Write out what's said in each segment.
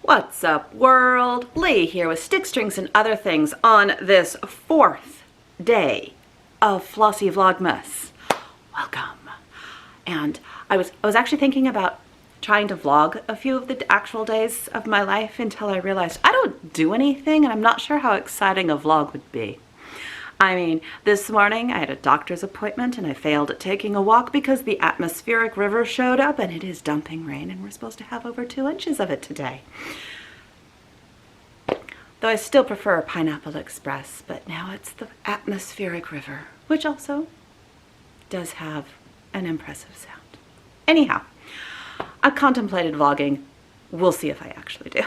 What's up, world? Lee here with Stick Strings and Other Things on this 4th day of Flossy Vlogmas. Welcome. And I was actually thinking about trying to vlog a few of the actual days of my life until I realized I don't do anything and I'm not sure how exciting a vlog would be. I mean, this morning I had a doctor's appointment and I failed at taking a walk because the atmospheric river showed up and it is dumping rain and we're supposed to have over 2 inches of it today. Though I still prefer Pineapple Express, but now it's the atmospheric river, which also does have an impressive sound. Anyhow, I contemplated vlogging. We'll see if I actually do.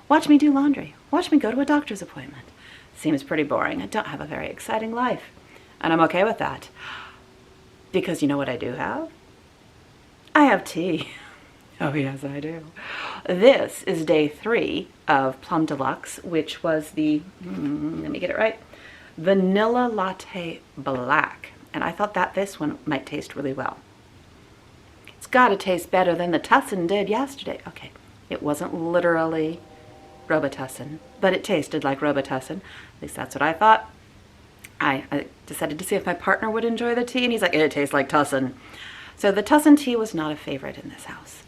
Watch me do laundry. Watch me go to a doctor's appointment. Seems pretty boring. I don't have a very exciting life. And I'm okay with that. Because you know what I do have? I have tea. Oh yes, I do. This is day 3 of Plum Deluxe, which was the, let me get it right, Vanilla Latte Black. And I thought that this one might taste really well. It's gotta taste better than the Tussin did yesterday. Okay, it wasn't literally Robitussin, but it tasted like Robitussin. At least that's what I thought. I decided to see if my partner would enjoy the tea, and he's like, it tastes like Tussin. So the Tussin tea was not a favorite in this house.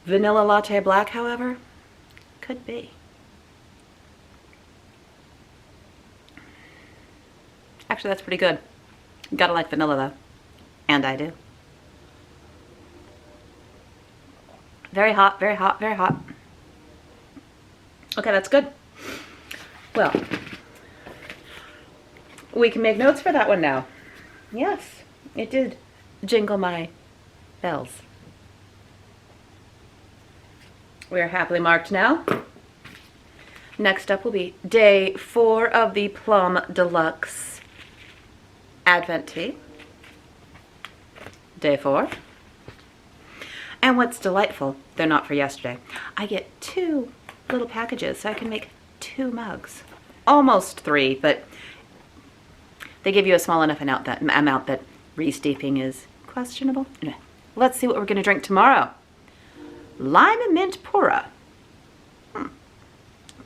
Vanilla Latte Black, however, could be. Actually, that's pretty good. Gotta like vanilla, though. And I do. Very hot, very hot, very hot. Okay, that's good. Well, we can make notes for that one now. Yes, it did jingle my bells. We are happily marked now. Next up will be day 4 of the Plum Deluxe Advent Tea. Day 4. And what's delightful, they're not for yesterday, I get 2 little packages, so I can make 2 mugs. Almost 3, but they give you a small enough amount that re-steeping is questionable. Anyway, let's see what we're going to drink tomorrow. Lime and mint pura.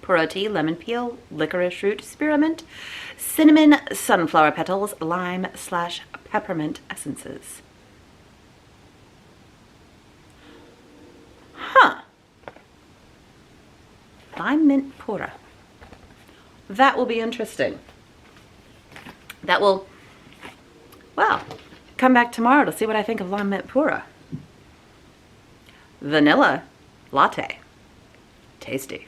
Pura tea, lemon peel, licorice root, spearmint, cinnamon, sunflower petals, lime/peppermint essences. Huh. Lime mint pura. That will be interesting. That will, well, come back tomorrow to see what I think of lime mint pura. Vanilla latte. Tasty.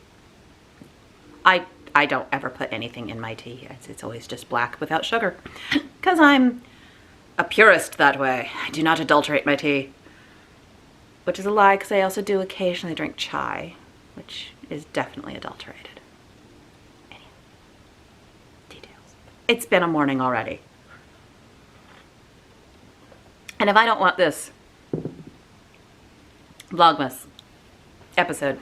I don't ever put anything in my tea. It's always just black without sugar. Because I'm a purist that way. I do not adulterate my tea. Which is a lie, because I also do occasionally drink chai, which is definitely adulterated. Anyway, details. It's been a morning already. And if I don't want this Vlogmas episode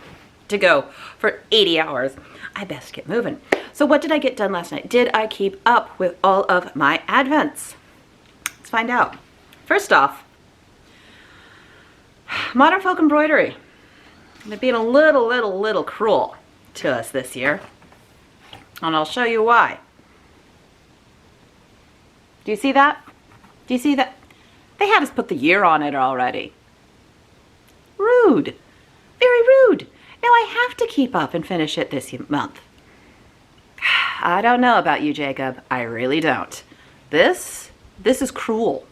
to go for 80 hours, I best get moving. So what did I get done last night? Did I keep up with all of my advents? Let's find out. First off, Modern Folk Embroidery. They're being a little cruel to us this year. And I'll show you why. Do you see that? Do you see that? They had us put the year on it already. Rude. Very rude. Now I have to keep up and finish it this month. I don't know about you, Jacob. I really don't. This is cruel.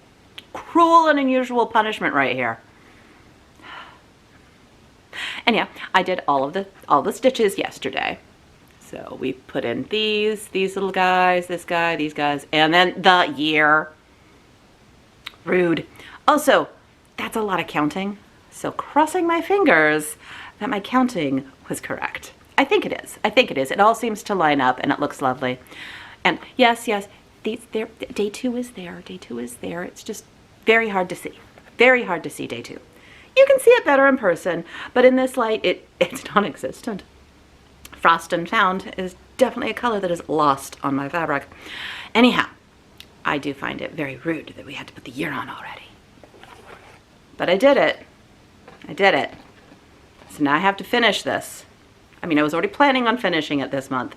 Cruel and unusual punishment right here. Anyhow, I did all the stitches yesterday. So we put in these little guys, this guy, these guys, and then the year. Rude. Also, that's a lot of counting. So crossing my fingers that my counting was correct. I think it is. I think it is. It all seems to line up and it looks lovely. And yes, day 2 is there. Day 2 is there. It's just very hard to see. Very hard to see day 2. You can see it better in person, but in this light, it's non-existent. Frost and Found is definitely a color that is lost on my fabric. Anyhow, I do find it very rude that we had to put the year on already. But I did it. I did it. So now I have to finish this. I mean, I was already planning on finishing it this month,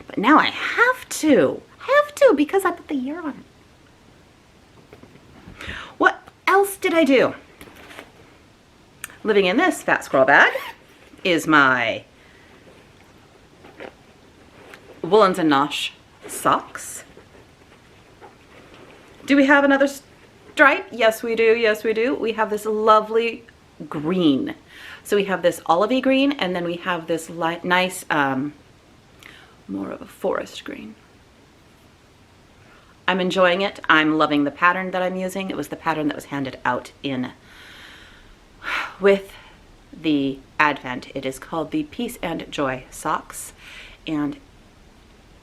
but now I have to because I put the year on it. What else did I do? Living in this fat squirrel bag is my Woolens and Nosh socks. Do we have another stripe? Yes, we do. Yes, we do. We have this lovely green. So we have this olivey green, and then we have this nice, more of a forest green. I'm enjoying it. I'm loving the pattern that I'm using. It was the pattern that was handed out in with the Advent. It is called the Peace and Joy socks, and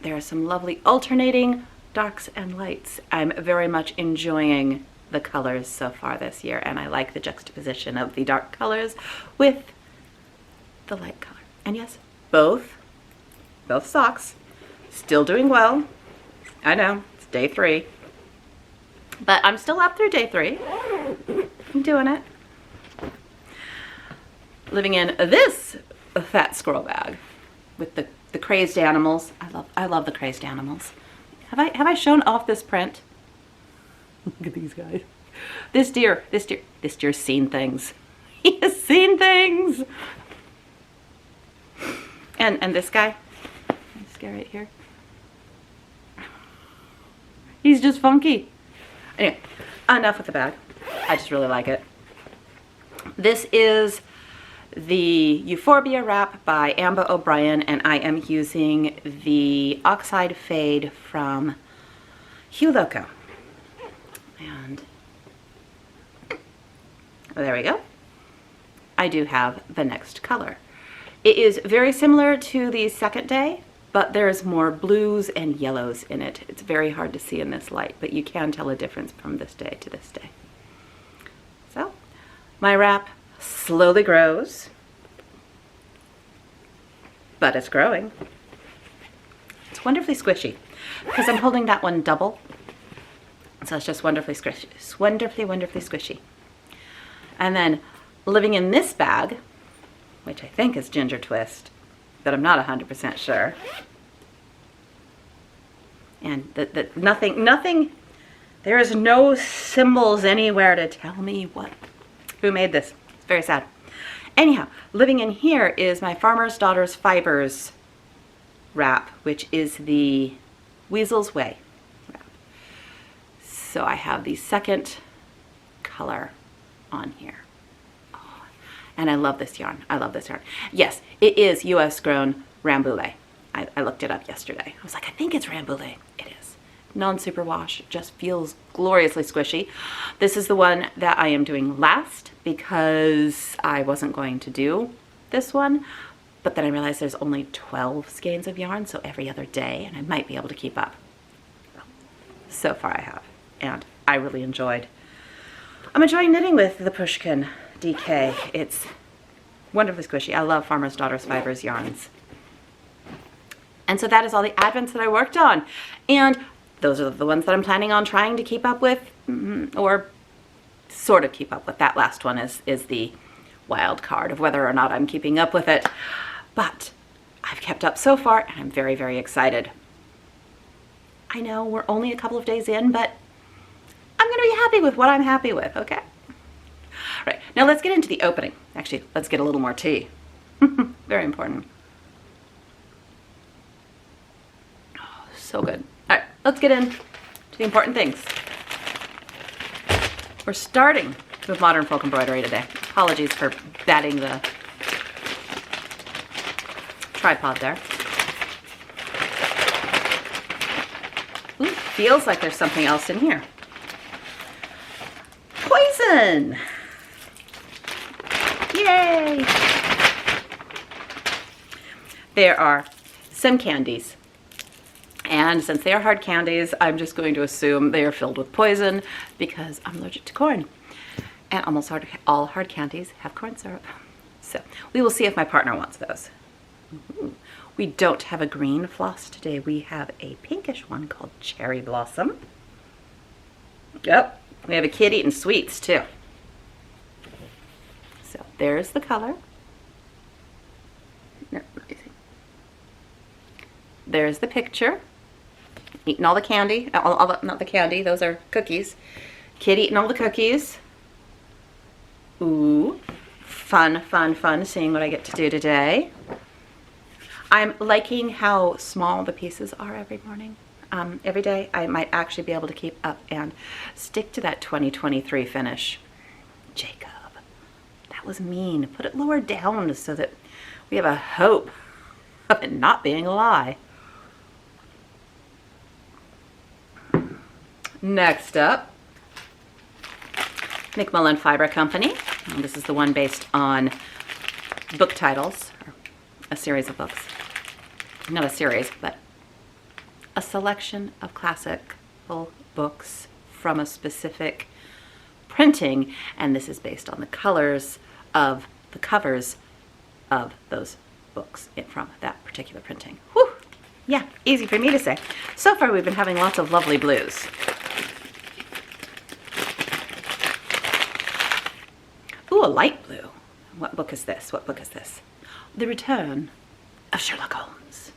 there are some lovely alternating darks and lights. I'm very much enjoying the colors so far this year, and I like the juxtaposition of the dark colors with the light color. And yes, both socks still doing well. I know, it's day 3, but I'm still up through day 3. I'm doing it. Living in this fat squirrel bag with the crazed animals. I love the crazed animals. Have I shown off this print? Look at these guys. This deer's seen things. He has seen things. And this guy right here. He's just funky. Anyway, enough with the bag. I just really like it. This is the Euphorbia wrap by Amba O'Brien, and I am using the Oxide Fade from Hue Loco. And there we go. I do have the next color. It is very similar to the second day, but there's more blues and yellows in it. It's very hard to see in this light, but you can tell a difference from this day to this day. So, my wrap slowly grows, but it's growing. It's wonderfully squishy because I'm holding that one double, so it's just wonderfully squishy. It's wonderfully squishy. And then living in this bag, which I think is Ginger Twist, but I'm not 100% sure. And nothing, there is no symbols anywhere to tell me who made this. It's very sad. Anyhow, living in here is my Farmer's Daughter's Fibers wrap, which is the Weasel's Way wrap. So I have the second color on here. Oh, and I love this yarn. I love this yarn. Yes, it is US grown Rambouillet. I looked it up yesterday. I was like, I think it's Rambouillet. It is. Non-superwash, just feels gloriously squishy. This is the one that I am doing last because I wasn't going to do this one, but then I realized there's only 12 skeins of yarn, so every other day, and I might be able to keep up. So far I have, and I really enjoyed. I'm enjoying knitting with the Pushkin DK. It's wonderfully squishy. I love Farmer's Daughter's Fibers yarns. And so that is all the Advents that I worked on. And those are the ones that I'm planning on trying to keep up with, or sort of keep up with. That last one is the wild card of whether or not I'm keeping up with it. But I've kept up so far, and I'm very, very excited. I know we're only a couple of days in, but I'm going to be happy with what I'm happy with, okay? All right, now let's get into the opening. Actually, let's get a little more tea. Very important. Oh, so good. All right, let's get into the important things. We're starting with modern folk embroidery today. Apologies for batting the tripod there. Ooh, feels like there's something else in here. Poison! Yay! There are some candies. And since they are hard candies, I'm just going to assume they are filled with poison because I'm allergic to corn. And almost all hard candies have corn syrup. So we will see if my partner wants those. We don't have a green floss today. We have a pinkish one called Cherry Blossom. Yep, we have a kid eating sweets too. So there's the color. there's the picture. Eating all the candy. Not the candy, those are cookies. Kid eating all the cookies. Ooh, fun, fun, fun seeing what I get to do today. I'm liking how small the pieces are every morning. Every day I might actually be able to keep up and stick to that 2023 finish. Jacob, that was mean. Put it lower down so that we have a hope of it not being a lie. Next up, Macmillan Fiber Company. And this is the one based on book titles, or a series of books. Not a series, but a selection of classical books from a specific printing, and this is based on the colors of the covers of those books from that particular printing. Whew. Yeah, easy for me to say. So far we've been having lots of lovely blues. Ooh, a light blue. What book is this? What book is this? The Return of Sherlock Holmes.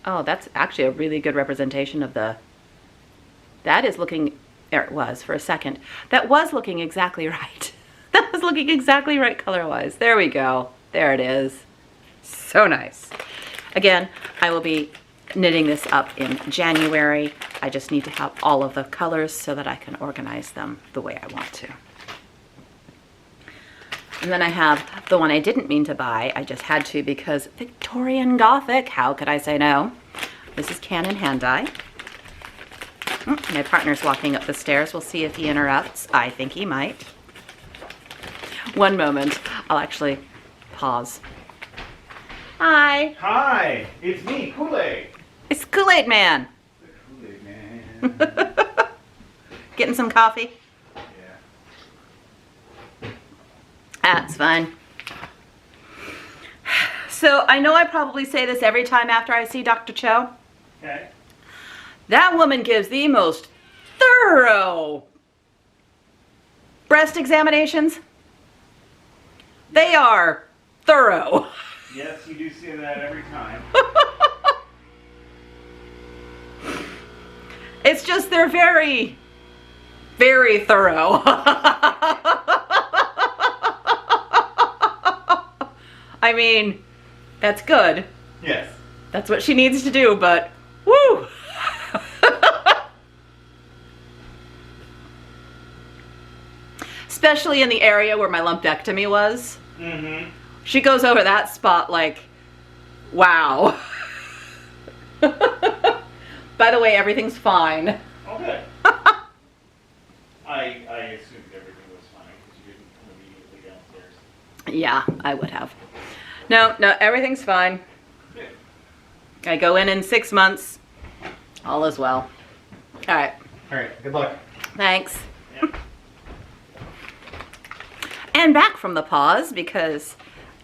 Oh, that's actually a really good representation of the... That is looking... There it was for a second. That was looking exactly right. That was looking exactly right color-wise. There we go. There it is. So nice. Again, I will be knitting this up in January. I just need to have all of the colors so that I can organize them the way I want to. And then I have the one I didn't mean to buy. I just had to because Victorian Gothic. How could I say no? This is Canon hand dye. My partner's walking up the stairs. We'll see if he interrupts. I think he might. One moment. I'll actually pause. Hi. Hi, it's me, Kool-Aid. It's Kool-Aid Man. The Kool-Aid Man. Getting some coffee? Yeah. That's fine. So I know I probably say this every time after I see Dr. Cho. Okay. That woman gives the most thorough breast examinations. They are thorough. Yes, you do say that every time. It's just they're very, very thorough. I mean, that's good. Yes. That's what she needs to do, but woo! Especially in the area where my lumpectomy was. Mm-hmm. She goes over that spot like, wow. By the way, everything's fine. Oh, good. I assumed everything was fine because you didn't come immediately downstairs. Yeah, I would have. No, everything's fine. Good. I go in 6 months. All is well. All right. All right, good luck. Thanks. Yeah. And back from the pause because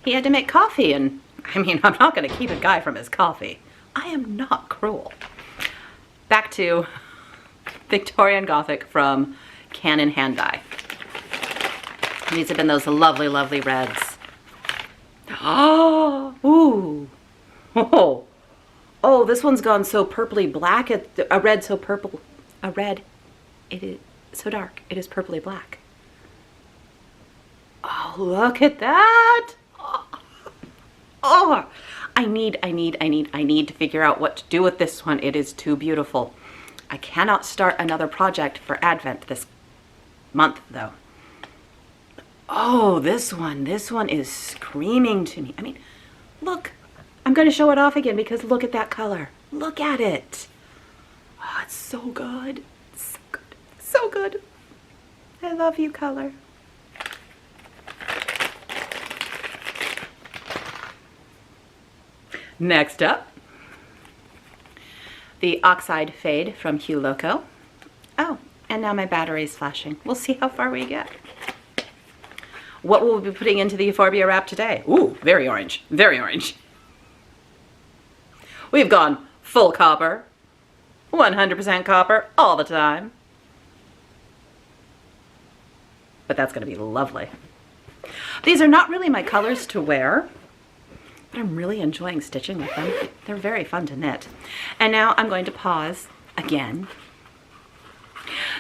he had to make coffee, and I mean, I'm not going to keep a guy from his coffee. I am not cruel. Back to Victorian Gothic from Canon hand dye. These have been those lovely, lovely reds. Oh, ooh. Oh, oh, this one's gone so purpley black. A red so purple. A red. It is so dark. It is purpley black. Oh, look at that. Oh, I need to figure out what to do with this one. It is too beautiful. I cannot start another project for Advent this month, though. Oh, this one is screaming to me. I mean, look, I'm going to show it off again because look at that color. Look at it. Oh, it's so good. So good. So good. I love you, color. Next up, the Oxide Fade from Hue Loco. Oh, and now my battery's flashing. We'll see how far we get. What will we be putting into the Euphorbia wrap today? Ooh, very orange, very orange. We've gone full copper, 100% copper all the time. But that's gonna be lovely. These are not really my colors to wear. but I'm really enjoying stitching with them. They're very fun to knit. And now I'm going to pause again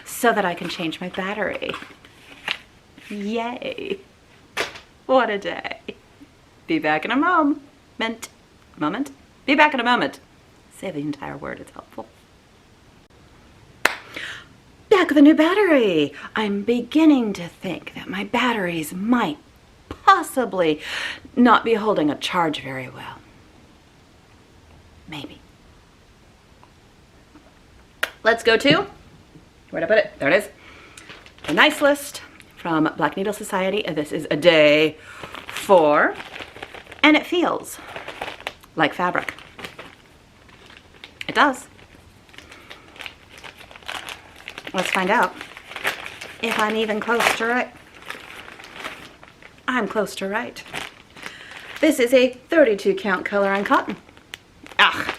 so that I can change my battery. Yay. What a day. Be back in a moment. Be back in a moment. Say the entire word, it's helpful. Back with a new battery. I'm beginning to think that my batteries might possibly not be holding a charge very well. Maybe. Let's go to, where'd I put it? There it is. The nice list from Black Needle Society. This is a day 4, and it feels like fabric. It does. Let's find out if I'm even close to right. I'm close to right. This is a 32 count color on cotton. Ugh,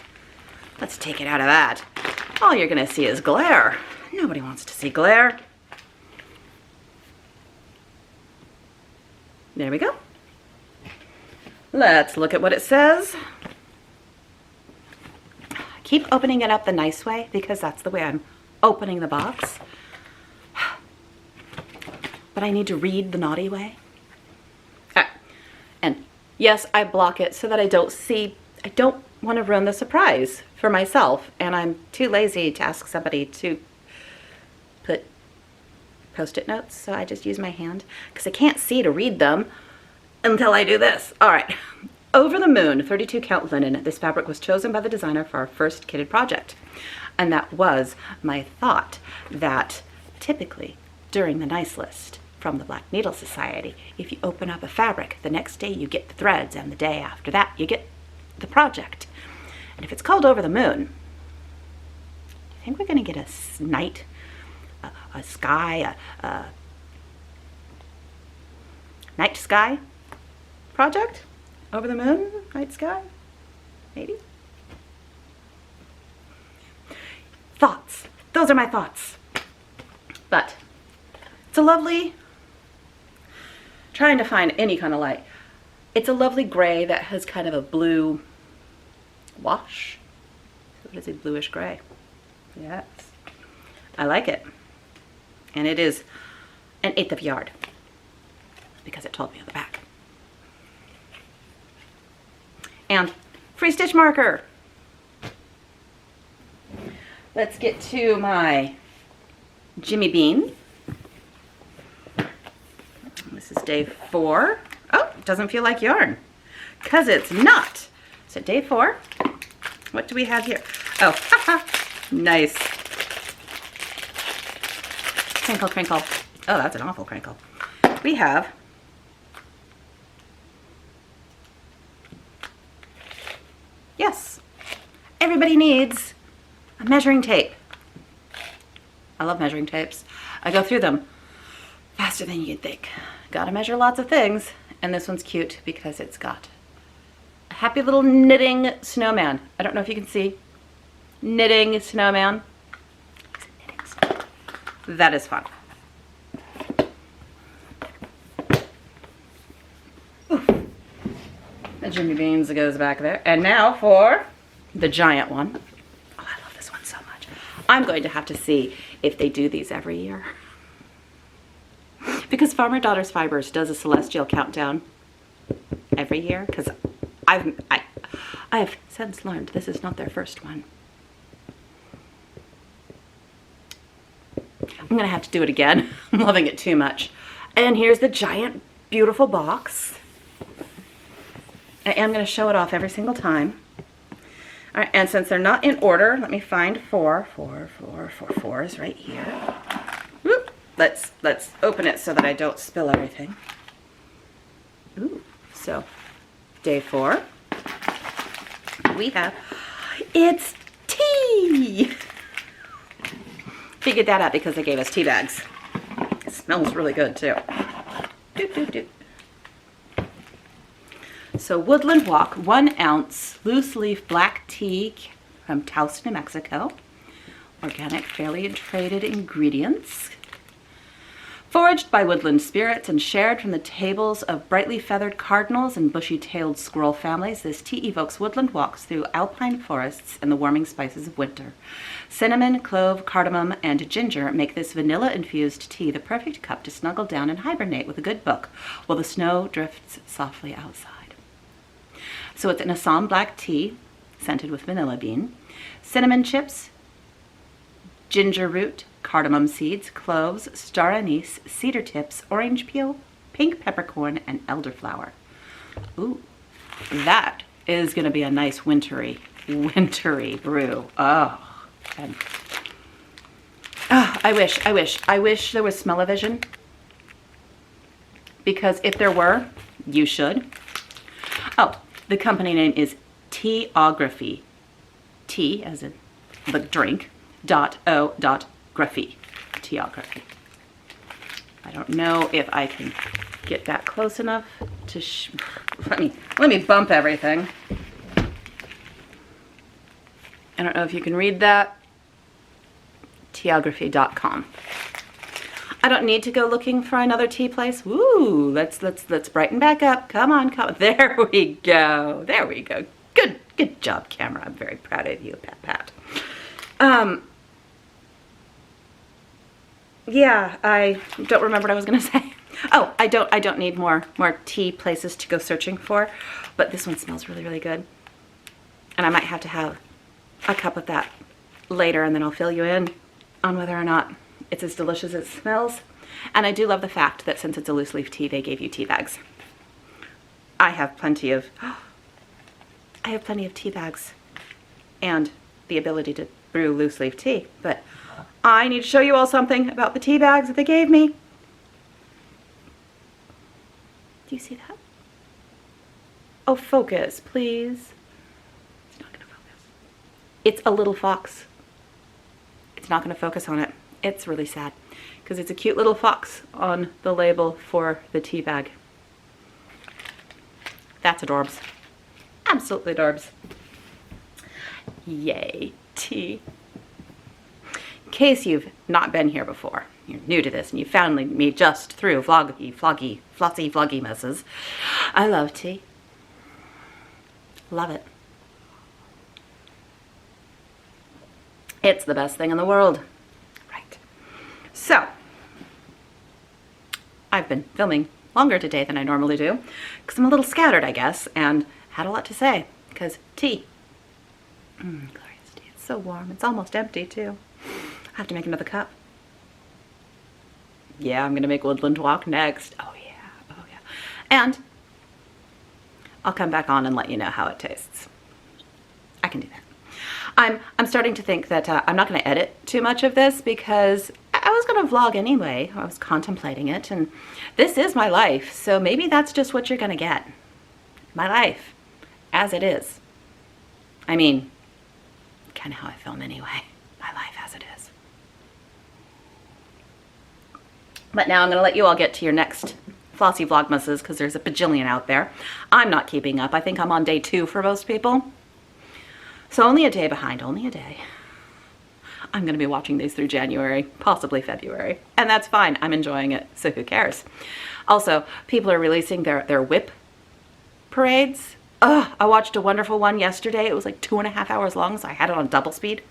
let's take it out of that. All you're gonna see is glare. Nobody wants to see glare. There we go. Let's look at what it says. Keep opening it up the nice way because that's the way I'm opening the box. But I need to read the naughty way. And yes, I block it so that I don't see, I don't want to ruin the surprise for myself. And I'm too lazy to ask somebody to put Post-it notes. So I just use my hand because I can't see to read them until I do this. All right. Over the Moon, 32 count linen. This fabric was chosen by the designer for our first kitted project. And that was my thought that typically during the nice list from the Black Needle Society, if you open up a fabric, the next day you get the threads and the day after that you get the project. And if it's called Over the Moon, I think we're going to get a night, a sky, a night sky project? Over the moon, night sky, maybe? Thoughts. Those are my thoughts. But it's a lovely, trying to find any kind of light. It's a lovely gray that has kind of a blue wash. So it is a bluish gray. Yes. I like it. And it is an 1/8 of a yard because it told me on the back. And free stitch marker. Let's get to my Jimmy Bean. This is day 4. Oh, it doesn't feel like yarn because it's not. So day 4. What do we have here? Oh, haha, nice. Crinkle, crinkle. Oh, that's an awful crinkle. We have yes, everybody needs a measuring tape. I love measuring tapes. I go through them faster than you'd think. Gotta measure lots of things, and this one's cute because it's got a happy little knitting snowman. I don't know if you can see. Knitting snowman. That is fun. The Jimmy Beans goes back there. And now for the giant one. Oh, I love this one so much. I'm going to have to see if they do these every year. Because Farmer Daughters Fibers does a celestial countdown every year. Because I have since learned this is not their first one. I'm going to have to do it again. I'm loving it too much. And here's the giant, beautiful box. I am going to show it off every single time. All right, and since they're not in order, let me find 4 fours right here. Whoop. Let's open it so that I don't spill everything. Ooh, so day 4, we have, it's tea. Figured that out because they gave us tea bags. It smells really good too. Doot, doot, doot. So Woodland Walk, 1 ounce loose leaf black tea from Taos, New Mexico. Organic, fairly traded ingredients. Foraged by woodland spirits and shared from the tables of brightly feathered cardinals and bushy-tailed squirrel families, this tea evokes woodland walks through alpine forests and the warming spices of winter. Cinnamon, clove, cardamom, and ginger make this vanilla-infused tea the perfect cup to snuggle down and hibernate with a good book while the snow drifts softly outside. So it's an Assam black tea, scented with vanilla bean, cinnamon chips, ginger root, cardamom seeds, cloves, star anise, cedar tips, orange peel, pink peppercorn, and elderflower. Ooh, that is going to be a nice wintry brew. Oh, and I wish there was smell-o-vision, because if there were, you should. Oh, the company name is Teography. Tea, as in the drink, .o.graphy. Teography. I don't know if I can get that close enough to let me bump everything. I don't know if you can read that. Teography.com. I don't need to go looking for another tea place. Woo, let's brighten back up. Come on. There we go. There we go. Good job, camera. I'm very proud of you, Pat. Yeah, I don't remember what I was gonna say. Oh, I don't need more tea places to go searching for, but this one smells really, really good. And I might have to have a cup of that later, and then I'll fill you in on whether or not it's as delicious as it smells. And I do love the fact that since it's a loose leaf tea, they gave you tea bags. I have plenty of tea bags and the ability to brew loose leaf tea, but I need to show you all something about the tea bags that they gave me. Do you see that? Oh, focus, please. It's not gonna focus. It's a little fox. It's not gonna focus on it. It's really sad because it's a cute little fox on the label for the tea bag. That's adorbs. Absolutely adorbs. Yay, tea. In case you've not been here before, you're new to this and you found me just through Flossy Vlogmas. I love tea. Love it. It's the best thing in the world. Right. So, I've been filming longer today than I normally do because I'm a little scattered, I guess, and had a lot to say because tea. Glorious tea. It's so warm. It's almost empty, too. I have to make another cup. Yeah, I'm going to make Woodland Walk next. Oh, yeah. Oh, yeah. And I'll come back on and let you know how it tastes. I can do that. I'm starting to think that I'm not going to edit too much of this because I was going to vlog anyway. I was contemplating it, and this is my life, so maybe that's just what you're going to get. My life, as it is. I mean, kind of how I film anyway. My life as it is. But now I'm going to let you all get to your next Flossy Vlogmases because there's a bajillion out there. I'm not keeping up. I think I'm on day 2 for most people. So only a day behind, only a day. I'm going to be watching these through January, possibly February. And that's fine. I'm enjoying it, so who cares? Also, people are releasing their whip parades. I watched a wonderful one yesterday. It was like 2.5 hours long, so I had it on double speed.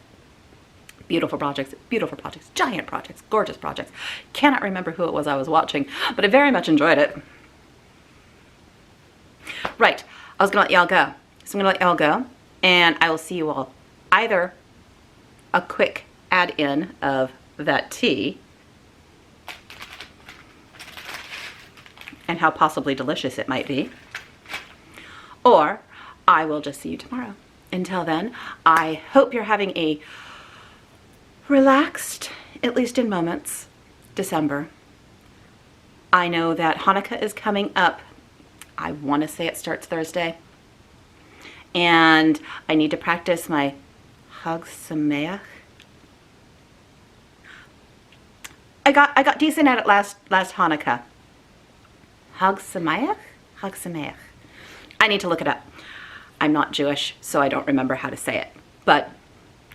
Beautiful projects, giant projects, gorgeous projects. Cannot remember who it was I was watching, but I very much enjoyed it. Right, I was gonna let y'all go. So I'm gonna let y'all go, and I will see you all either a quick add-in of that tea and how possibly delicious it might be, or I will just see you tomorrow. Until then, I hope you're having a relaxed, at least in moments, December. I know that Hanukkah is coming up. I want to say it starts Thursday. And I need to practice my Chag Sameach. I got decent at it last Hanukkah. Chag Sameach? Chag Sameach. I need to look it up. I'm not Jewish, so I don't remember how to say it. But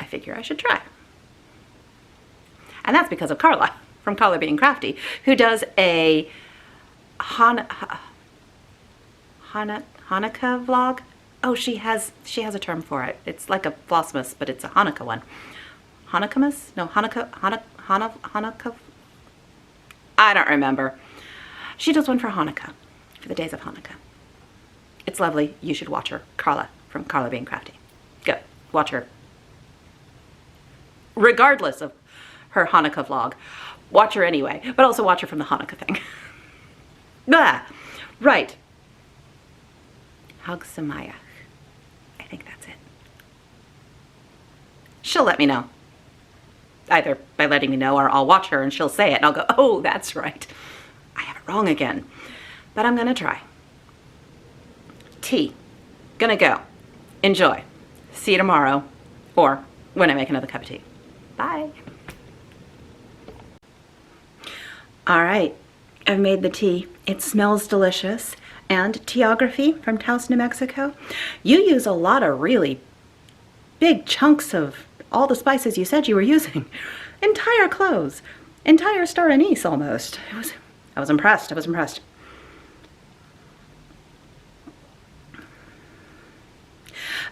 I figure I should try. And that's because of Carla from Color Being Crafty, who does a Hanukkah vlog. Oh, she has a term for it. It's like a Flossmas, but it's a Hanukkah one. Hanukkahmas? No, Hanukkah. I don't remember. She does one for Hanukkah, for the days of Hanukkah. It's lovely. You should watch her. Carla from Carla Being Crafty. Go watch her. Regardless of her Hanukkah vlog, watch her anyway, but also watch her from the Hanukkah thing. Blah. Right. Hag Samayach. I think that's it. She'll let me know. Either by letting me know, or I'll watch her and she'll say it and I'll go, oh, that's right. I have it wrong again. But I'm gonna try. Tea. Gonna go. Enjoy. See you tomorrow, or when I make another cup of tea. Bye. All right, I've made the tea. It smells delicious. And Teography from Taos, New Mexico. You use a lot of really big chunks of all the spices you said you were using. Entire cloves. Entire star anise almost. I was impressed. I was impressed.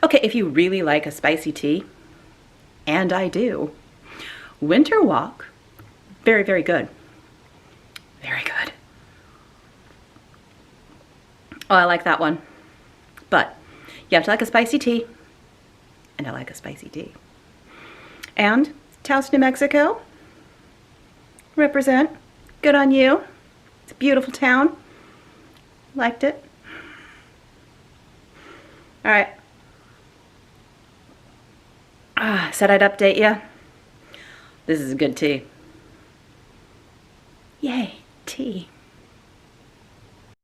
Okay, if you really like a spicy tea, and I do, Winter Walk, very, very good. Very good. Oh, I like that one. But you have to like a spicy tea, and I like a spicy tea. And Taos, New Mexico, represent. Good on you. It's a beautiful town. Liked it. All right. Said I'd update you. This is good tea. Yay, tea.